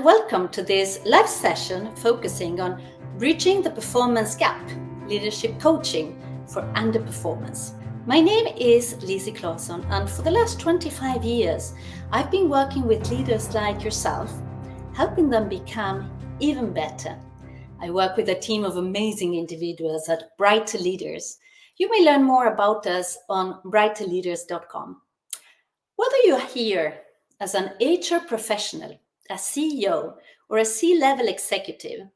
welcome to this live session focusing on bridging the performance gap, leadership coaching for underperformance. My name is Lizzie Claesson, and for the last 25 years, I've been working with leaders like yourself, helping them become even better. I work with a team of amazing individuals at Brighter Leaders. You may learn more about us on brighterleaders.com. Whether you're here as an HR professional, a CEO, or a C-level executive,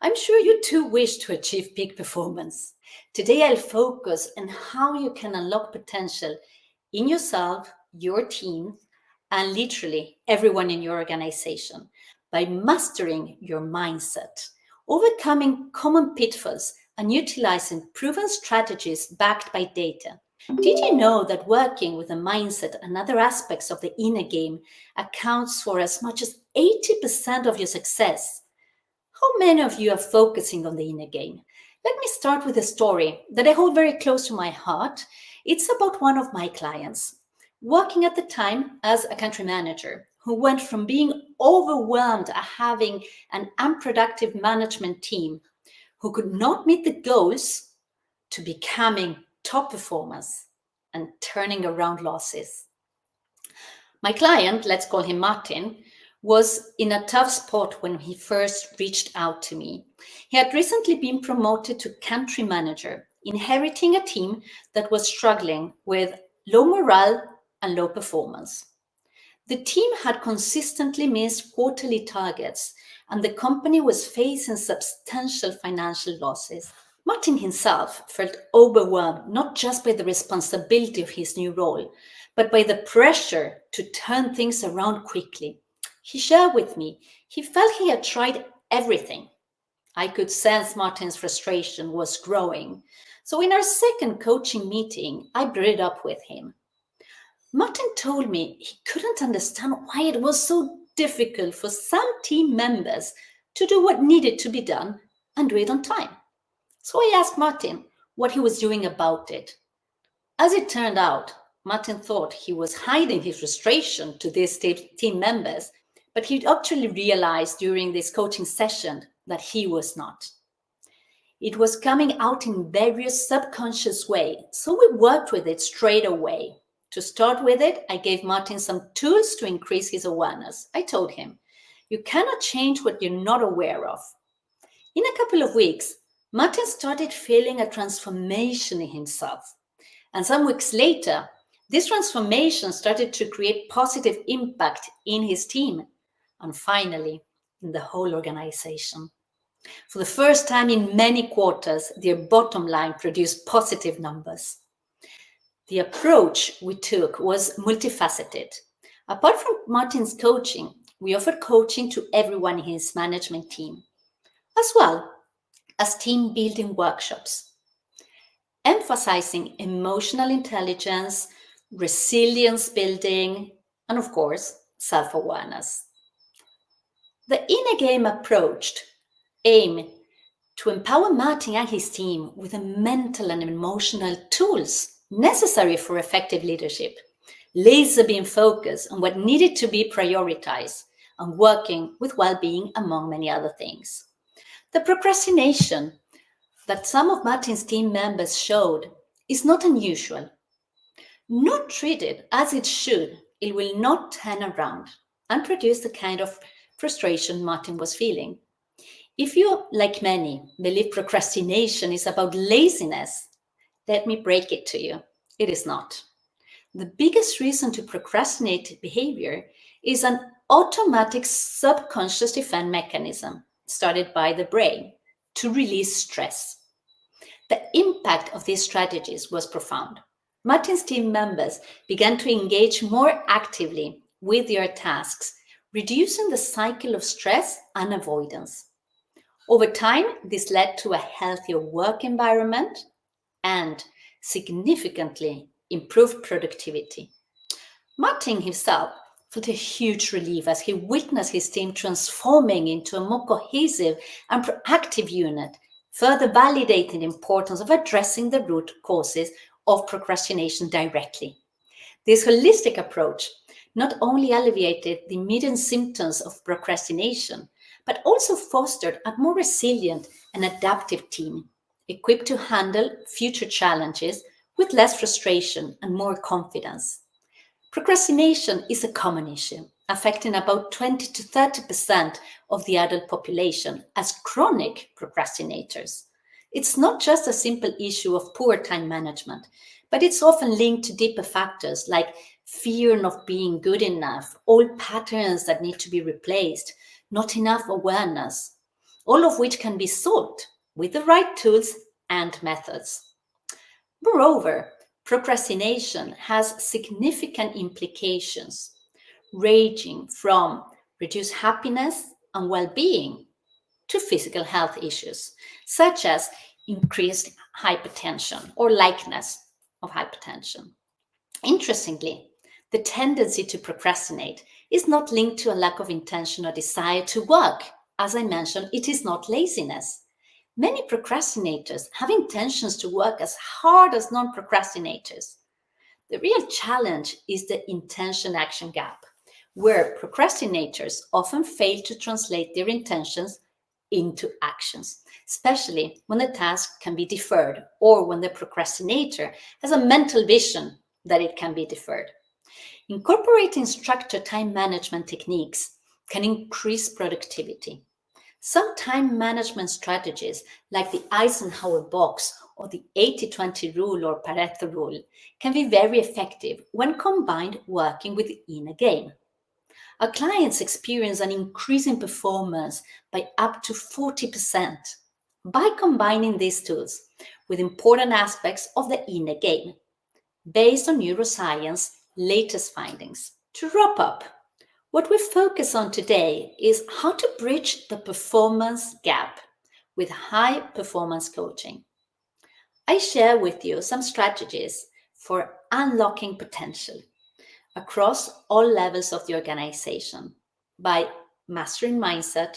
I'm sure you too wish to achieve peak performance. Today, I'll focus on how you can unlock potential in yourself, your team, and literally everyone in your organization by mastering your mindset, overcoming common pitfalls, and utilizing proven strategies backed by data. Did you know that working with a mindset and other aspects of the inner game accounts for as much as 80% of your success? How many of you are focusing on the inner game? Let me start with a story that I hold very close to my heart. It's about one of my clients, working at the time as a country manager, who went from being overwhelmed at having an unproductive management team who could not meet the goals to becoming top performers and turning around losses. My client, let's call him Martin, was in a tough spot when he first reached out to me. He had recently been promoted to country manager, inheriting a team that was struggling with low morale and low performance. The team had consistently missed quarterly targets, and the company was facing substantial financial losses. Martin himself felt overwhelmed, not just by the responsibility of his new role, but by the pressure to turn things around quickly. He shared with me, he felt he had tried everything. I could sense Martin's frustration was growing. So in our second coaching meeting, I brought it up with him. Martin told me he couldn't understand why it was so difficult for some team members to do what needed to be done and do it on time. So I asked Martin what he was doing about it. As it turned out, Martin thought he was hiding his frustration to these team members, but he actually realized during this coaching session that he was not. It was coming out in various subconscious ways, so we worked with it straight away. To start with it, I gave Martin some tools to increase his awareness. I told him, you cannot change what you're not aware of. In a couple of weeks, Martin started feeling a transformation in himself. And some weeks later, this transformation started to create positive impact in his team and finally in the whole organization. For the first time in many quarters, their bottom line produced positive numbers. The approach we took was multifaceted. Apart from Martin's coaching, we offered coaching to everyone in his management team, as well as team building workshops, emphasizing emotional intelligence, resilience building, and of course, self-awareness. The inner game approach aimed to empower Martin and his team with the mental and emotional tools necessary for effective leadership, laser beam focus on what needed to be prioritized, and working with well-being, among many other things. The procrastination that some of Martin's team members showed is not unusual. Not treated as it should, it will not turn around and produce the kind of frustration Martin was feeling. If you, like many, believe procrastination is about laziness, let me break it to you. It is not. The biggest reason to procrastinate behavior is an automatic subconscious defense mechanism started by the brain to release stress. The impact of these strategies was profound. Martin's team members began to engage more actively with their tasks, reducing the cycle of stress and avoidance. Over time, this led to a healthier work environment and significantly improved productivity. Martin himself felt a huge relief as he witnessed his team transforming into a more cohesive and proactive unit, further validating the importance of addressing the root causes of procrastination directly. This holistic approach not only alleviated the immediate symptoms of procrastination, but also fostered a more resilient and adaptive team, equipped to handle future challenges with less frustration and more confidence. Procrastination is a common issue, affecting about 20 to 30% of the adult population as chronic procrastinators. It's not just a simple issue of poor time management, but it's often linked to deeper factors like fear of not being good enough, old patterns that need to be replaced, not enough awareness, all of which can be solved with the right tools and methods. Moreover, procrastination has significant implications, ranging from reduced happiness and well being to physical health issues, such as increased hypertension or likeness of hypertension. Interestingly, the tendency to procrastinate is not linked to a lack of intention or desire to work. As I mentioned, it is not laziness. Many procrastinators have intentions to work as hard as non-procrastinators. The real challenge is the intention-action gap, where procrastinators often fail to translate their intentions into actions, especially when the task can be deferred or when the procrastinator has a mental vision that it can be deferred. Incorporating structured time management techniques can increase productivity. Some time management strategies, like the Eisenhower box or the 80-20 rule or Pareto rule, can be very effective when combined working with the inner game. Our clients experience an increase in performance by up to 40% by combining these tools with important aspects of the inner game, based on neuroscience latest findings. To wrap up, what we focus on today is how to bridge the performance gap with high performance coaching. I share with you some strategies for unlocking potential across all levels of the organization by mastering mindset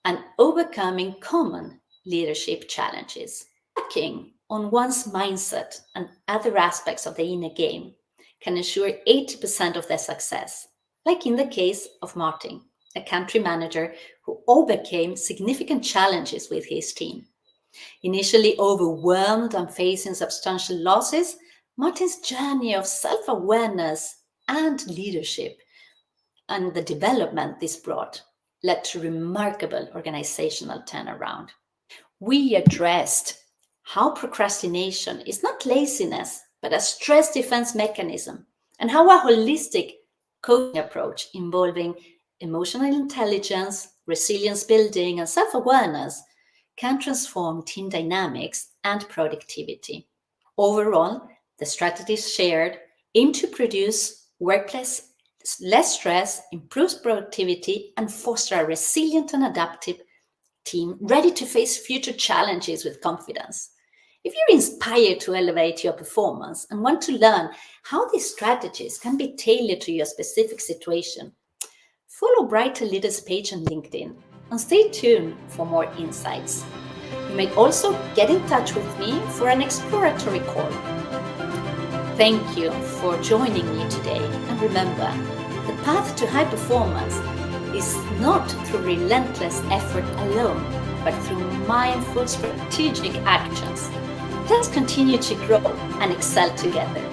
and overcoming common leadership challenges. Working on one's mindset and other aspects of the inner game can ensure 80% of their success, like in the case of Martin, a country manager who overcame significant challenges with his team. Initially overwhelmed and facing substantial losses, Martin's journey of self-awareness and leadership and the development this brought led to remarkable organizational turnaround. We addressed how procrastination is not laziness, but a stress defense mechanism, and how a holistic coaching approach involving emotional intelligence, resilience building, and self-awareness can transform team dynamics and productivity. Overall, the strategies shared aim to produce workplace less stress, improves productivity, and foster a resilient and adaptive team ready to face future challenges with confidence. If you're inspired to elevate your performance and want to learn how these strategies can be tailored to your specific situation, follow Brighter Leaders page on LinkedIn and stay tuned for more insights. You may also get in touch with me for an exploratory call. Thank you for joining me today, and remember, the path to high performance is not through relentless effort alone, but through mindful strategic actions. Let's continue to grow and excel together.